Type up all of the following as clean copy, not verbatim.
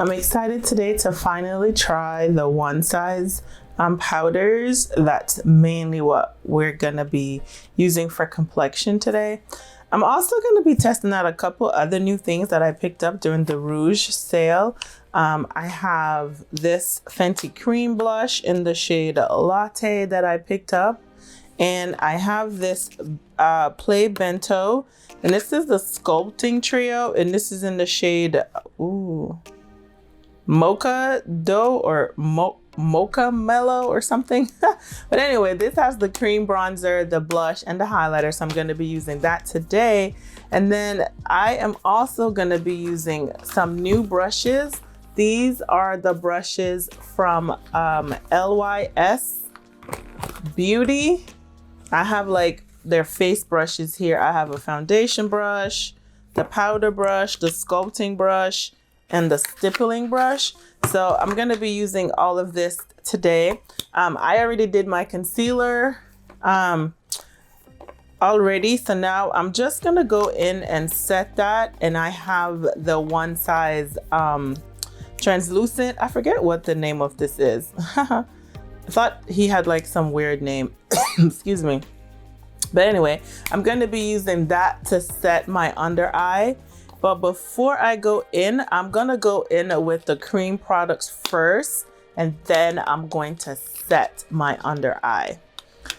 I'm excited today to finally try the one size powders. That's mainly what we're gonna be using for complexion today. I'm also gonna be testing out a couple other new things that I picked up during the Rouge sale. I have this Fenty Cream Blush in the shade Latte that I picked up. And I have this Play Bento, and this is the Sculpting Trio, and this is in the shade, Mocha Dough or Mocha Mellow or something. But anyway, this has the cream bronzer, the blush, and the highlighter, so I'm going to be using that today. And then I am also going to be using some new brushes. These are the brushes from LYS Beauty. I have like their face brushes here. I have a foundation brush, the powder brush, the sculpting brush, and the stippling brush. So I'm gonna be using all of this today. I already did my concealer already. So now I'm just gonna go in and set that. And I have the one size translucent. I forget what the name of this is. I thought he had like some weird name. Excuse me. But anyway, I'm going to be using that to set my under eye. But before I go in, I'm going to go in with the cream products first, and then I'm going to set my under eye.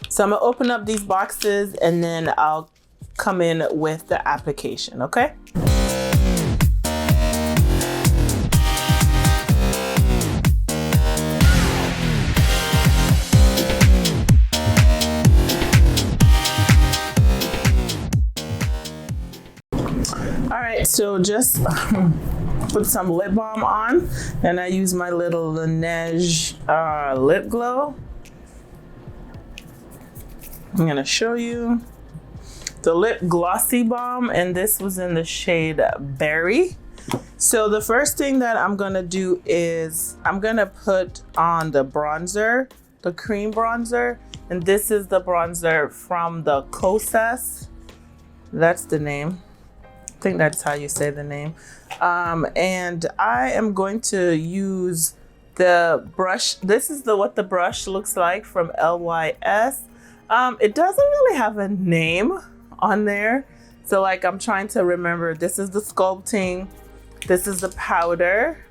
So I'm going to open up these boxes and then I'll come in with the application, okay? So just put some lip balm on, and I use my little Laneige lip glow. I'm gonna show you the lip glossy balm, and this was in the shade Berry. So the first thing that I'm gonna do is I'm gonna put on the bronzer, the cream bronzer, and this is the bronzer from the Kosas. That's the name. I think that's how you say the name. And I am going to use the brush. This is what the brush looks like from LYS. It doesn't really have a name on there. So like I'm trying to remember, this is the sculpting, this is the powder,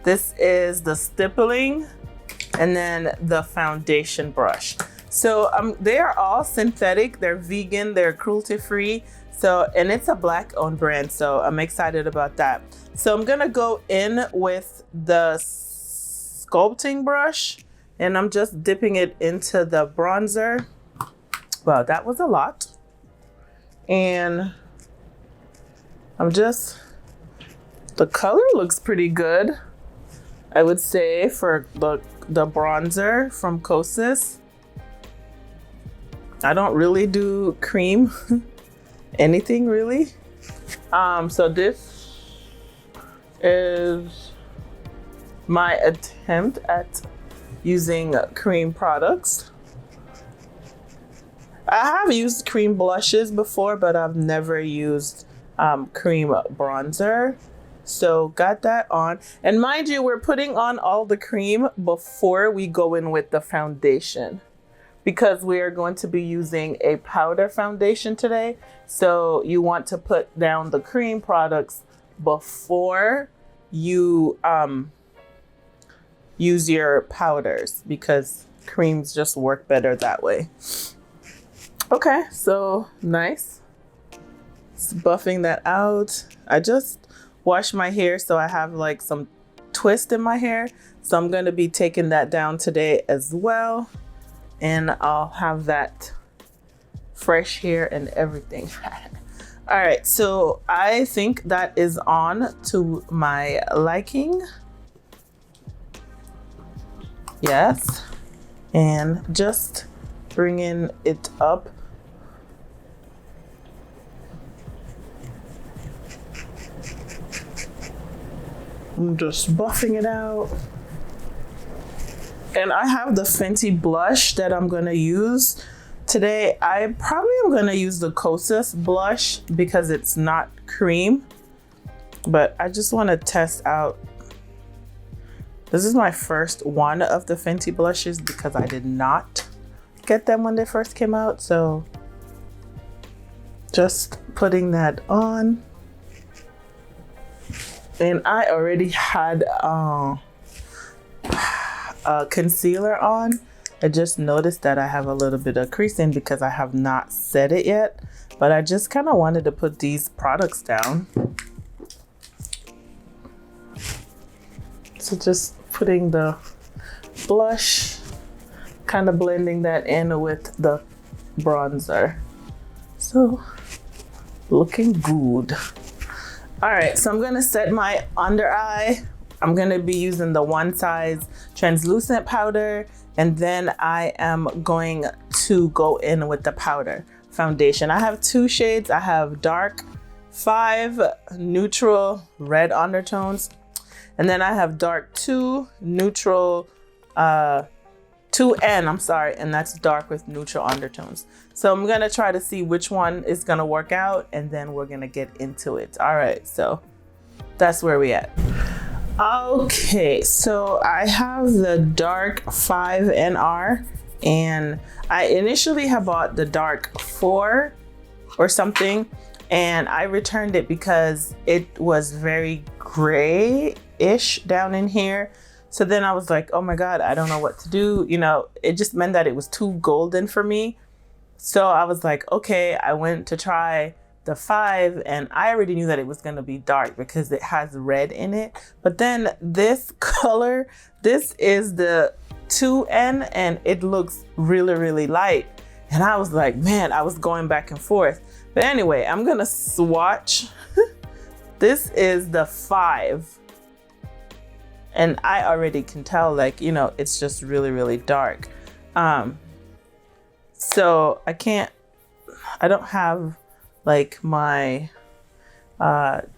this is the stippling, and then the foundation brush. So they are all synthetic, they're vegan, they're cruelty free. So, and it's a Black owned brand, so I'm excited about that. So I'm gonna go in with the sculpting brush, and I'm just dipping it into the bronzer. Wow, that was a lot. And the color looks pretty good, I would say, for the bronzer from Kosas. I don't really do cream. Anything really. So this is my attempt at using cream products. I have used cream blushes before, but I've never used cream bronzer. So got that on. And mind you, we're putting on all the cream before we go in with the foundation, because we are going to be using a powder foundation today. So you want to put down the cream products before you use your powders, because creams just work better that way. Okay, so nice. Just buffing that out. I just washed my hair, so I have like some twist in my hair. So I'm gonna be taking that down today as well. And I'll have that fresh hair and everything. All right, so I think that is on to my liking. Yes, and just bringing it up. I'm just buffing it out. And I have the Fenty blush that I'm gonna use today. I probably am gonna use the Kosas blush because it's not cream, but I just wanna test out This is my first one of the Fenty blushes because I did not get them when they first came out. So just putting that on. And I already had a concealer on. I just noticed that I have a little bit of creasing because I have not set it yet. But I just kind of wanted to put these products down. So just putting the blush, kind of blending that in with the bronzer. So looking good. All right, so I'm gonna set my under eye. I'm gonna be using the One Size translucent powder, and then I am going to go in with the powder foundation. I have two shades. I have dark 5 neutral red undertones, and then I have dark 2 neutral 2N, I'm sorry, and that's dark with neutral undertones. So I'm gonna try to see which one is gonna work out, and then we're gonna get into it. All right, so that's where we at. Okay, so I have the dark 5 NR, and I initially had bought the dark 4 or something, and I returned it because it was very gray-ish down in here. So then I was like, oh my God, I don't know what to do. You know, it just meant that it was too golden for me. So I was like, okay, I went to try the 5, and I already knew that it was gonna be dark because it has red in it. But then this color, this is the 2N, and it looks really, really light. And I was like, man, I was going back and forth. But anyway, I'm gonna swatch. This is the 5. And I already can tell, like, you know, it's just really, really dark. So I don't have like my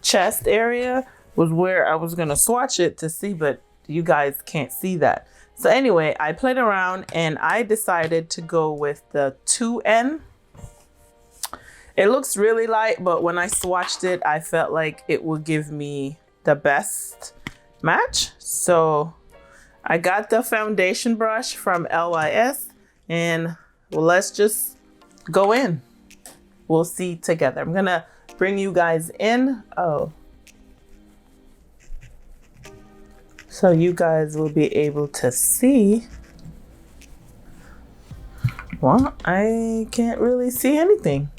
chest area was where I was gonna swatch it to see, but you guys can't see that. So anyway, I played around and I decided to go with the 2N. It looks really light, but when I swatched it, I felt like it would give me the best match. So I got the foundation brush from LYS, and well, let's just go in. We'll see together. I'm gonna bring you guys in. Oh, so you guys will be able to see. Well, I can't really see anything.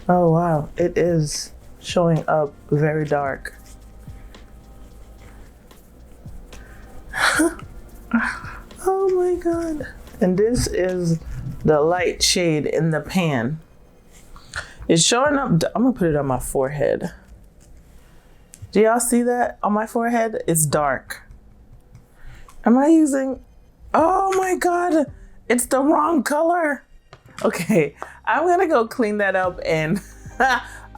Oh wow, it is showing up very dark. Oh my God. And this is the light shade in the pan. It's showing up. I'm gonna put it on my forehead. Do y'all see that on my forehead? It's dark. Am I using, oh my God, it's the wrong color. Okay, I'm gonna go clean that up and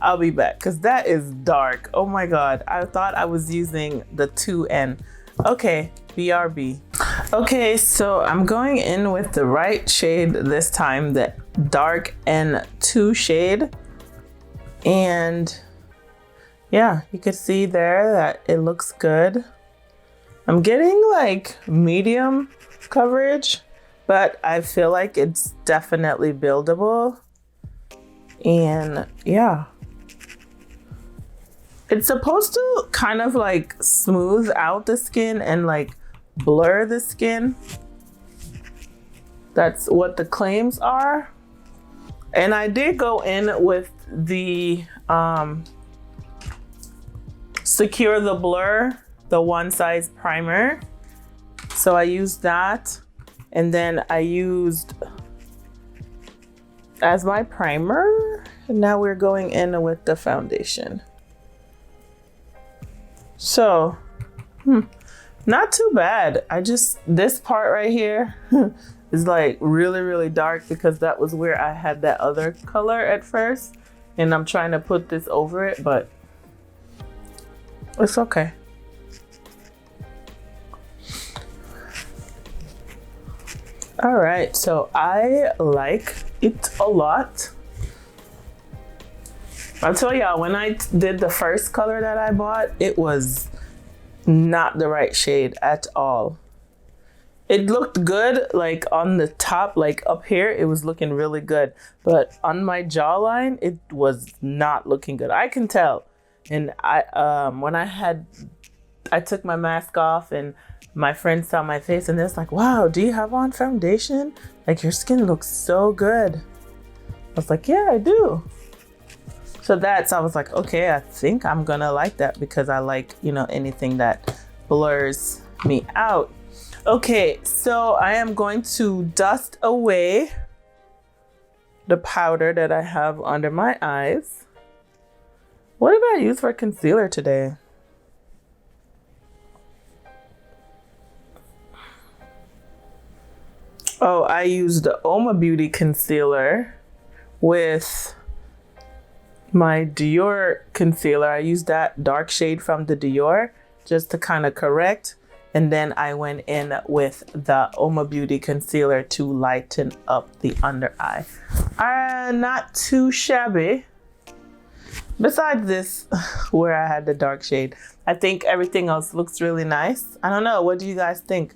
I'll be back because that is dark. Oh my God, I thought I was using the 2N. Okay, BRB. Okay, so I'm going in with the right shade this time, the dark N2 shade. And yeah, you can see there that it looks good. I'm getting like medium coverage, but I feel like it's definitely buildable. And yeah, it's supposed to kind of like smooth out the skin and like blur the skin. That's what the claims are. And I did go in with the Secure the Blur, the One Size primer. So I used that, and then I used as my primer. And now we're going in with the foundation. So, not too bad. This part right here is like really, really dark because that was where I had that other color at first. And I'm trying to put this over it, but it's okay. All right, so I like it a lot. I'll tell y'all, when I did the first color that I bought, it was not the right shade at all. It looked good like on the top, like up here, it was looking really good. But on my jawline, it was not looking good. I can tell. And when I took my mask off and my friends saw my face and they're like, wow, do you have on foundation? Like your skin looks so good. I was like, yeah, I do. So I was like, okay, I think I'm gonna like that because I like, you know, anything that blurs me out. Okay, so I am going to dust away the powder that I have under my eyes. What did I use for concealer today? Oh, I used the Uoma Beauty concealer with my Dior concealer. I used that dark shade from the Dior just to kind of correct. And then I went in with the Uoma Beauty concealer to lighten up the under eye. Not too shabby. Besides this, where I had the dark shade, I think everything else looks really nice. I don't know. What do you guys think?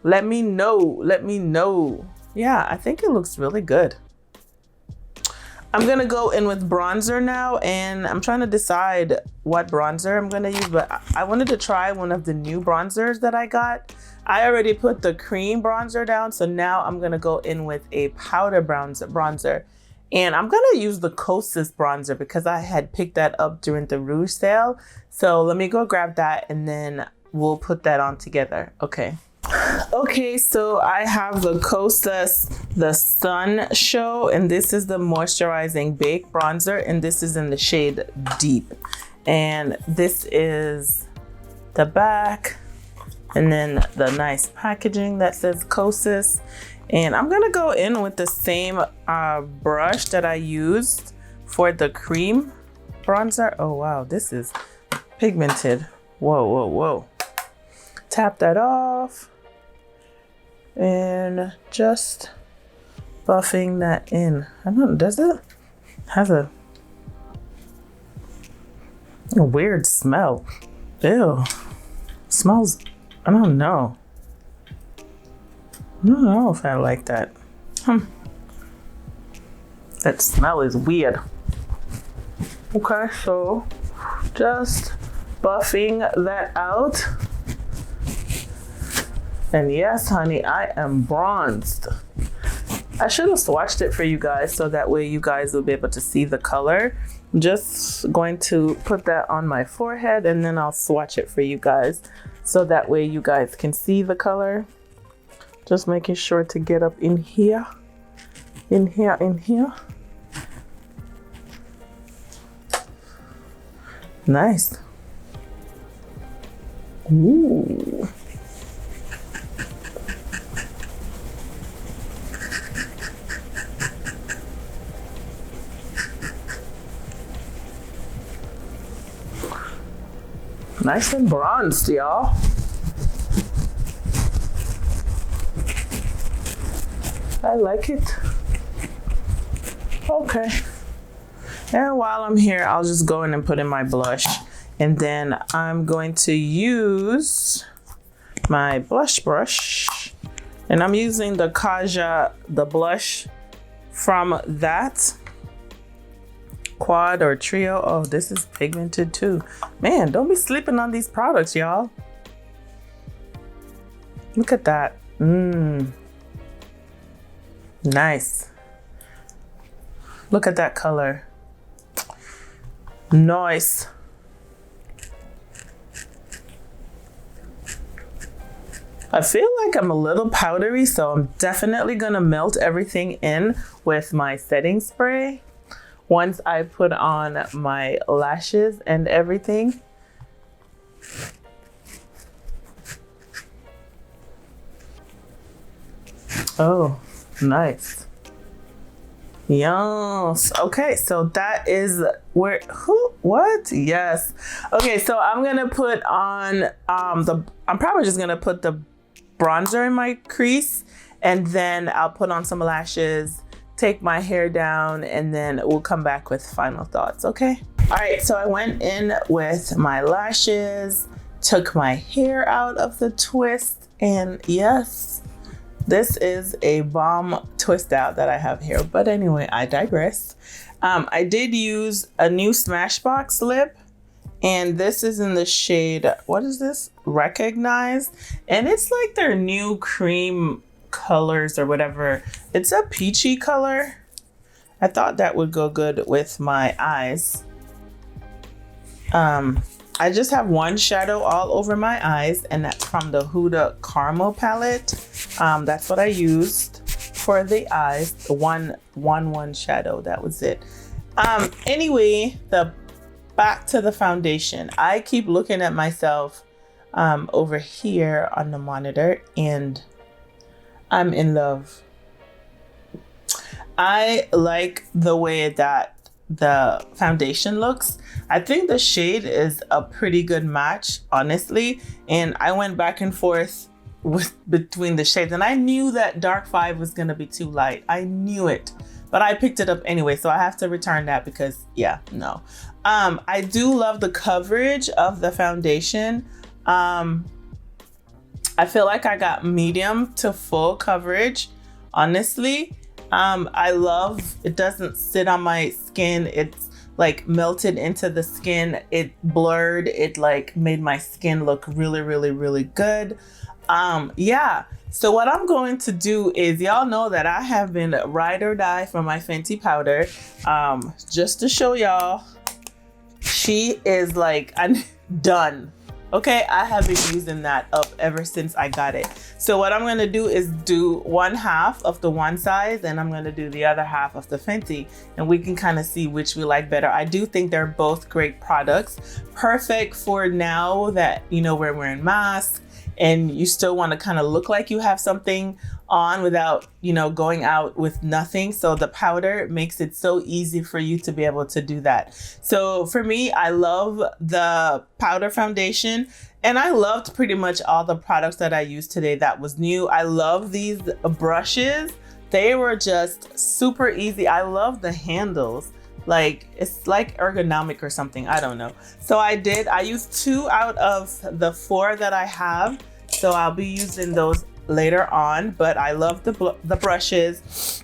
Let me know. Let me know. Yeah, I think it looks really good. I'm gonna go in with bronzer now, and I'm trying to decide what bronzer I'm gonna use, but I wanted to try one of the new bronzers that I got. I already put the cream bronzer down, so now I'm gonna go in with a powder bronzer. And I'm gonna use the Kosas bronzer because I had picked that up during the Rouge sale. So let me go grab that and then we'll put that on together, okay? Okay, so I have the Kosas, the Sun Show, and this is the Moisturizing Bake Bronzer, and this is in the shade Deep. And this is the back, and then the nice packaging that says Kosas. And I'm gonna go in with the same brush that I used for the cream bronzer. Oh wow, this is pigmented. Whoa, whoa, whoa. Tap that off. And just buffing that in. I don't know, does it? Has a weird smell. Ew. Smells, I don't know. I don't know if I like that. That smell is weird. Okay, so just buffing that out. And yes, honey, I am bronzed. I should have swatched it for you guys so that way you guys will be able to see the color. I'm just going to put that on my forehead and then I'll swatch it for you guys so that way you guys can see the color. Just making sure to get up in here, in here, in here. Nice. Ooh. Nice and bronzed, y'all. I like it. Okay. And while I'm here, I'll just go in and put in my blush. And then I'm going to use my blush brush. And I'm using the Kaja, the blush from that quad or trio. Oh, this is pigmented too. Man, don't be sleeping on these products, y'all. Look at that. Nice. Look at that color. Nice. I feel like I'm a little powdery, so I'm definitely gonna melt everything in with my setting spray once I put on my lashes and everything. Oh, nice. Yes. Okay, so that is where, what? Yes. Okay, so I'm gonna put on I'm probably just gonna put the bronzer in my crease and then I'll put on some lashes, take my hair down, and then we'll come back with final thoughts, okay? All right, so I went in with my lashes, took my hair out of the twist, and yes, this is a bomb twist out that I have here. But anyway, I digress. I did use a new Smashbox lip, and this is in the shade, what is this? Recognize. And it's like their new cream colors or whatever. It's a peachy color. I thought that would go good with my eyes. I just have one shadow all over my eyes, and that's from the Huda Caramel palette. That's what I used for the eyes. The one shadow, that was it. Anyway, back to the foundation. I keep looking at myself over here on the monitor, and I'm in love. I like the way that the foundation looks. I think the shade is a pretty good match, honestly. And I went back and forth between the shades, and I knew that Dark 5 was gonna be too light. I knew it, but I picked it up anyway, so I have to return that because yeah, no. I do love the coverage of the foundation. I feel like I got medium to full coverage, honestly. I love, it doesn't sit on my skin. It's like melted into the skin. It blurred, it like made my skin look really, really, really good. Yeah, so what I'm going to do is, y'all know that I have been ride or die for my Fenty powder. Just to show y'all, she is like, I'm done. Okay, I have been using that up ever since I got it. So what I'm gonna do is do one half of the one size, and I'm gonna do the other half of the Fenty, and we can kind of see which we like better. I do think they're both great products. Perfect for now that, you know, we're wearing masks and you still wanna kind of look like you have something on without, you know, going out with nothing. So the powder makes it so easy for you to be able to do that. So for me, I love the powder foundation, and I loved pretty much all the products that I used today that was new. I love these brushes. They were just super easy. I love the handles. Like, it's like ergonomic or something, I don't know. So I used 2 out of the 4 that I have. So I'll be using those later on, but I love the brushes.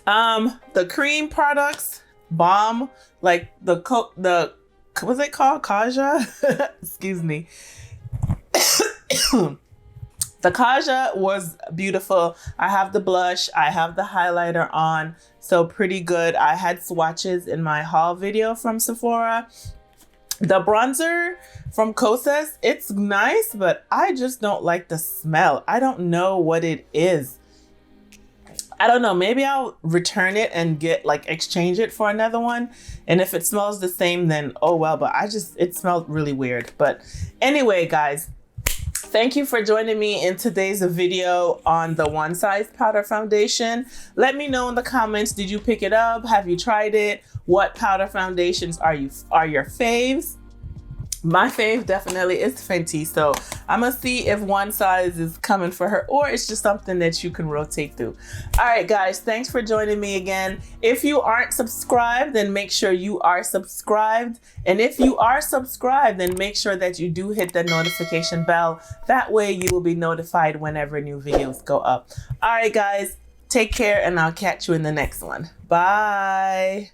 The cream products, bomb. Like what's it called? Kaja? Excuse me. The Kaja was beautiful. I have the blush, I have the highlighter on, so pretty good. I had swatches in my haul video from Sephora. The bronzer from Kosas, it's nice, but I just don't like the smell. I don't know what it is. I don't know, maybe I'll return it and exchange it for another one. And if it smells the same, then oh well, but it smelled really weird. But anyway, guys, thank you for joining me in today's video on the one size powder foundation. Let me know in the comments, did you pick it up? Have you tried it? What powder foundations are your faves? My fave definitely is Fenty, so I'm gonna see if one size is coming for her or it's just something that you can rotate through. All right, guys, thanks for joining me again. If you aren't subscribed, then make sure you are subscribed. And if you are subscribed, then make sure that you do hit the notification bell. That way you will be notified whenever new videos go up. All right, guys, take care, and I'll catch you in the next one. Bye.